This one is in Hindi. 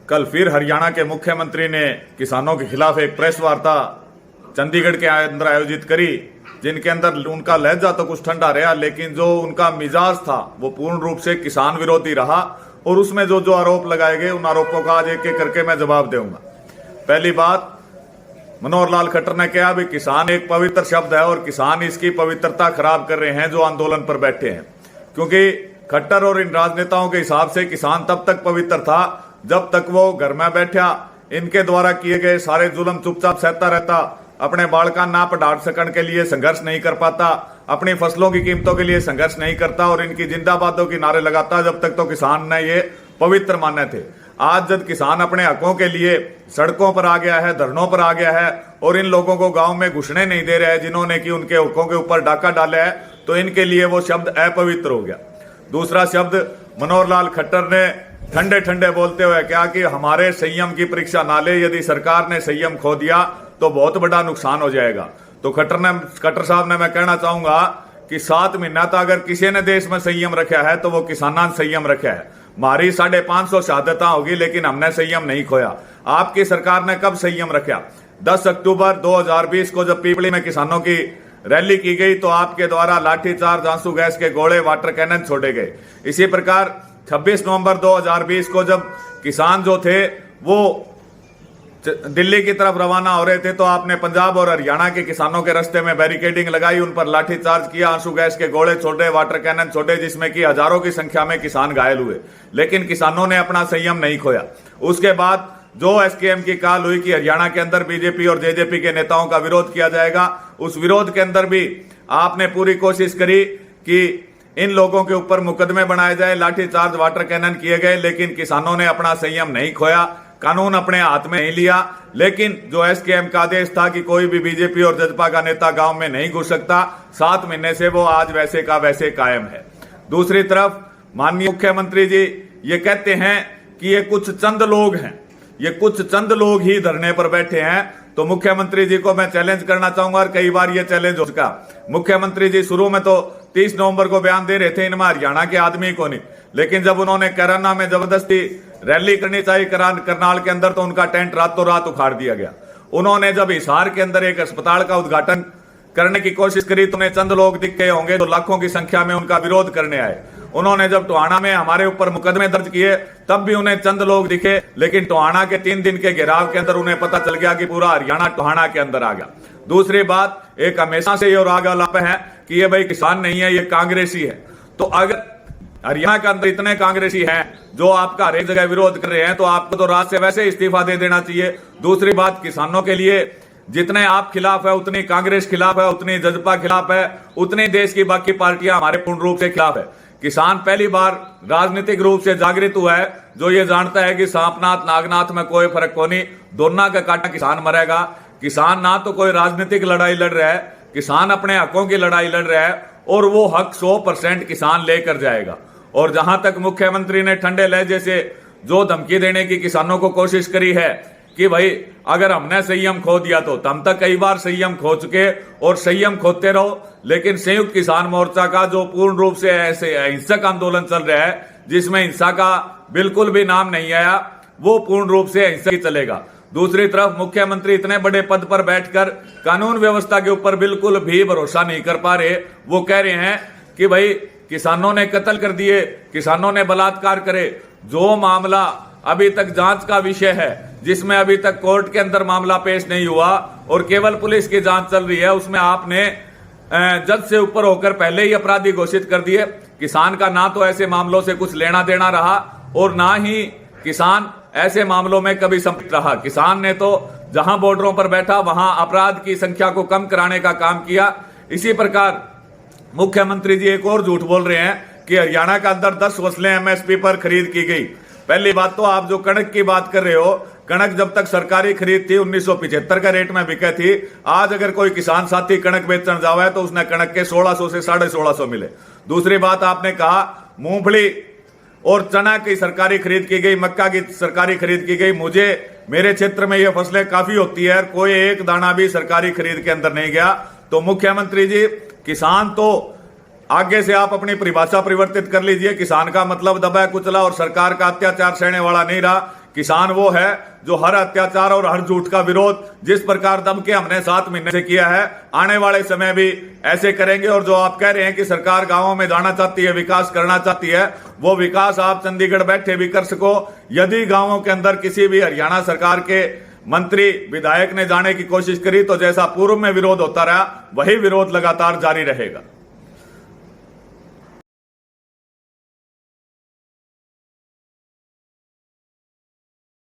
कल फिर हरियाणा के मुख्यमंत्री ने किसानों के खिलाफ एक प्रेस वार्ता चंडीगढ़ के अंदर आयोजित करी, जिनके अंदर उनका लहजा तो कुछ ठंडा रहा, लेकिन जो उनका मिजाज था वो पूर्ण रूप से किसान विरोधी रहा। और उसमें जो जो आरोप लगाए गए उन आरोपों का आज एक एक करके मैं जवाब दूंगा। पहली बात, मनोहर लाल खट्टर ने कहा भी किसान एक पवित्र शब्द है और किसान इसकी पवित्रता खराब कर रहे हैं जो आंदोलन पर बैठे हैं, क्योंकि खट्टर और इन राजनेताओं के हिसाब से किसान तब तक पवित्र था जब तक वो घर में बैठा इनके द्वारा किए गए सारे जुल्म चुपचाप सहता रहता, अपने बालका ना पढ़ाट सकने के लिए संघर्ष नहीं कर पाता, अपनी फसलों की कीमतों के लिए संघर्ष नहीं करता और इनकी जिंदाबादों की नारे लगाता, जब तक तो किसान ने ये पवित्र माने थे। आज जब किसान अपने हकों के लिए सड़कों पर आ गया है, धरनों पर आ गया है और इन लोगों को गांव में घुसने नहीं दे रहे हैं जिन्होंने कि उनके हकों के ऊपर डाका डाला है, तो इनके लिए वो शब्द अपवित्र हो गया। दूसरा शब्द, मनोहर लाल खट्टर ने ठंडे ठंडे बोलते हुए क्या कि हमारे संयम की परीक्षा ना ले, यदि सरकार ने संयम खो दिया तो बहुत बड़ा नुकसान हो जाएगा। तो खट्टर साहब ने मैं कहना चाहूंगा कि 7 महीना तो अगर किसी ने देश में संयम रखा है तो वो किसाना ने संयम रखा है। हमारी 550 शहादत होगी लेकिन हमने संयम नहीं खोया। आपकी सरकार ने कब संयम रखा? 10 अक्टूबर 2020 को जब पीपली में किसानों की रैली की गई तो आपके द्वारा लाठीचार्ज, आंसू गैस के गोले, वाटर कैनन छोड़े गए। इसी प्रकार 26 नवंबर 2020 को जब किसान जो थे वो दिल्ली की तरफ रवाना हो रहे थे तो आपने पंजाब और हरियाणा के किसानों के रास्ते में बैरिकेडिंग लगाई, उन पर लाठीचार्ज किया, आंसू गैस के गोले छोड़े, वाटर कैनन छोड़े, जिसमें कि हजारों की संख्या में किसान घायल हुए, लेकिन किसानों ने अपना संयम नहीं खोया। उसके बाद जो एसकेएम की काल हुई कि हरियाणा के अंदर बीजेपी और जेजेपी के नेताओं का विरोध किया जाएगा, उस विरोध के अंदर भी आपने पूरी कोशिश करी कि इन लोगों के ऊपर मुकदमे बनाए जाए, लाठीचार्ज, वाटर कैनन किए गए, लेकिन किसानों ने अपना संयम नहीं खोया, कानून अपने हाथ में नहीं लिया। लेकिन जो एसकेएम का आदेश था कि कोई भी बीजेपी और जजपा का नेता गांव में नहीं घुस सकता, 7 महीने से वो आज वैसे का वैसे कायम है। दूसरी तरफ माननीय मुख्यमंत्री जी ये कहते हैं कि ये कुछ चंद लोग हैं, ये कुछ चंद लोग ही धरने पर बैठे हैं। तो मुख्यमंत्री जी को मैं चैलेंज करना चाहूंगा और कई बार ये चैलेंज हो चुका। मुख्यमंत्री जी शुरू में तो 30 नवंबर को बयान दे रहे थे इनमें हरियाणा के आदमी को नहीं, लेकिन जब उन्होंने करना में जबरदस्ती रैली करनी चाहिए करनाल के अंदर तो उनका टेंट रातों रात उखाड़ दिया गया। उन्होंने जब हिसार के अंदर एक अस्पताल का उद्घाटन करने की कोशिश करी तो उन्हें चंद लोग दिखे होंगे तो लाखों की संख्या में उनका विरोध करने आए। उन्होंने जब टोहाना में हमारे ऊपर मुकदमे दर्ज किए तब भी उन्हें चंद लोग दिखे, लेकिन टोहाना के 3 दिन के घेराव के अंदर उन्हें पता चल गया कि पूरा हरियाणा टोहाना के अंदर आ गया। दूसरी बात, एक हमेशा से ये राग आलाप है कि ये भाई किसान नहीं है, ये कांग्रेसी है। तो अगर हरियाणा के अंदर इतने कांग्रेसी हैं जो आपका हर एक जगह विरोध कर रहे हैं तो आपको तो रात से वैसे इस्तीफा दे देना चाहिए। दूसरी बात, किसानों के लिए जितने आप खिलाफ है उतनी कांग्रेस खिलाफ है, उतनी जजपा खिलाफ है, उतनी देश की बाकी पार्टियां हमारे पूर्ण रूप से खिलाफ है। किसान पहली बार राजनीतिक रूप से जागृत हुआ है जो ये जानता है कि सांपनाथ नागनाथ में कोई फर्क को नहीं, दोनों का काटा किसान मरेगा। किसान ना तो कोई राजनीतिक लड़ाई लड़ रहा है, किसान अपने हकों की लड़ाई लड़ रहा है और वो हक 100% किसान लेकर जाएगा। और जहां तक मुख्यमंत्री ने ठंडे लहजे से जो धमकी देने की किसानों को कोशिश करी है कि भाई अगर हमने संयम खो दिया तो हम तक कई बार संयम खो चुके और संयम खोते रहो, लेकिन संयुक्त किसान मोर्चा का जो पूर्ण रूप से ऐसे हिंसक आंदोलन चल रहा है जिसमें हिंसा का बिल्कुल भी नाम नहीं आया, वो पूर्ण रूप से हिंसक ही चलेगा। दूसरी तरफ मुख्यमंत्री इतने बड़े पद पर बैठकर कानून व्यवस्था के ऊपर बिल्कुल भी भरोसा नहीं कर पा रहे। वो कह रहे हैं कि भाई किसानों ने कत्ल कर दिए, किसानों ने बलात्कार करे। जो मामला अभी तक जांच का विषय है, जिसमें अभी तक कोर्ट के अंदर मामला पेश नहीं हुआ और केवल पुलिस की जांच चल रही है, उसमें आपने जज से ऊपर होकर पहले ही अपराधी घोषित कर दिए। किसान का ना तो ऐसे मामलों से कुछ लेना देना रहा और ना ही किसान ऐसे मामलों में कभी संपृक्त रहा। किसान ने तो जहां बॉर्डरों पर बैठा वहां अपराध की संख्या को कम कराने का काम किया। इसी प्रकार मुख्यमंत्री जी एक और झूठ बोल रहे हैं कि हरियाणा के अंदर 10 फसलें एमएसपी पर खरीद की गई। पहली बात तो आप जो कणक की बात कर रहे हो, कणक जब तक सरकारी खरीद थी 1975 का रेट में बिके थी। आज अगर कोई किसान साथी कणक बेचने जावा है तो उसने कणक के 1600 से 1650 मिले। दूसरी बात, आपने कहा मूंगफली और चना की सरकारी खरीद की गई, मक्का की सरकारी खरीद की गई। मेरे क्षेत्र में ये फसलें काफी होती है, कोई एक दाना भी सरकारी खरीद के अंदर नहीं गया। तो मुख्यमंत्री जी, किसान तो आगे से आप अपनी परिभाषा परिवर्तित कर लीजिए। किसान का मतलब दबा कुचला और सरकार का अत्याचार सहने वाला नहीं रहा। किसान वो है जो हर अत्याचार और हर झूठ का विरोध जिस प्रकार दम के हमने 7 महीने से किया है, आने वाले समय भी ऐसे करेंगे। और जो आप कह रहे हैं कि सरकार गांवों में जाना चाहती है, विकास करना चाहती है, वो विकास आप चंडीगढ़ बैठे भी कर सको। यदि गांवों के अंदर किसी भी हरियाणा सरकार के मंत्री विधायक ने जाने की कोशिश करी तो जैसा पूर्व में विरोध होता रहा, वही विरोध लगातार जारी रहेगा।